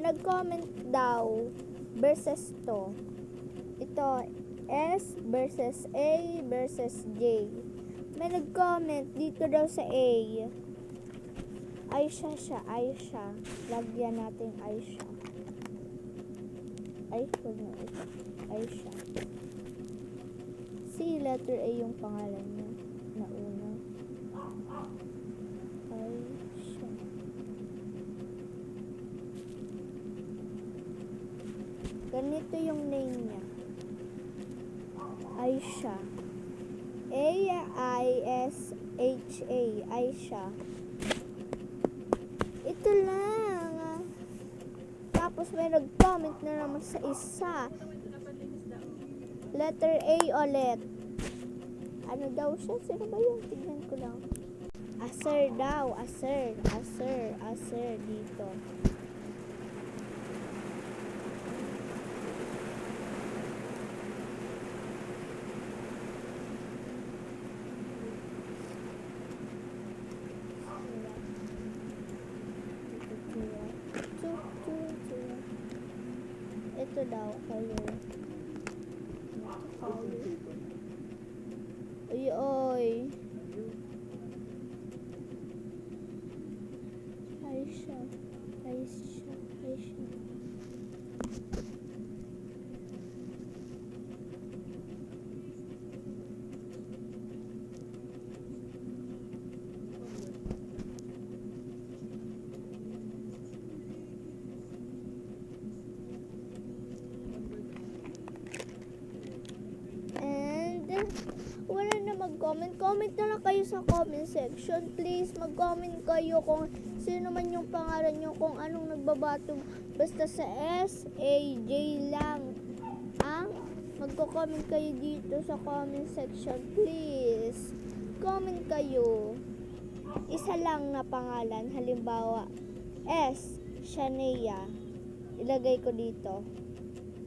May nag-comment daw versus to. Ito, S versus A versus J. May nag-comment dito daw sa A. Aisha siya, Aisha. Lagyan natin Aisha. Aisha. Si letter A yung pangalan niya na una. Aisha. Ganito yung name niya. Aisha. A-I-S-H-A. Aisha. Ito lang. Tapos may nag-comment na naman sa isa. Letter A ulit. Ano daw siya? Sino ba yun? Tignan ko lang. Aser daw. Aser dito. Ito daw, color. Oy. Aisha. Wala na mag-comment. Comment na lang kayo sa comment section. Please, mag-comment kayo kung sino man yung pangalan nyo, kung anong nagbabato. Basta sa S, A, J lang. Magko-comment kayo dito sa comment section. Please, comment kayo. Isa lang na pangalan. Halimbawa, S, Shania. Ilagay ko dito.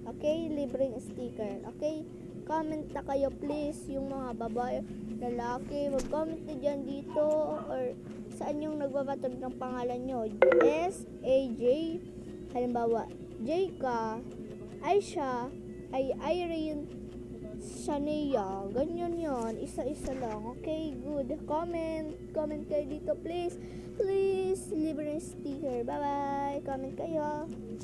Okay? Libreng sticker. Okay? Comment na kayo please, yung mga babae, lalaki, mag-comment na dyan dito or saan yung nagbabato ng pangalan nyo. S, A, J, halimbawa, J ka, Aisha, Irene, Shania, ganyan yon, isa-isa lang. Okay, good. Comment kayo dito please, libre sticker. Bye bye, comment kayo.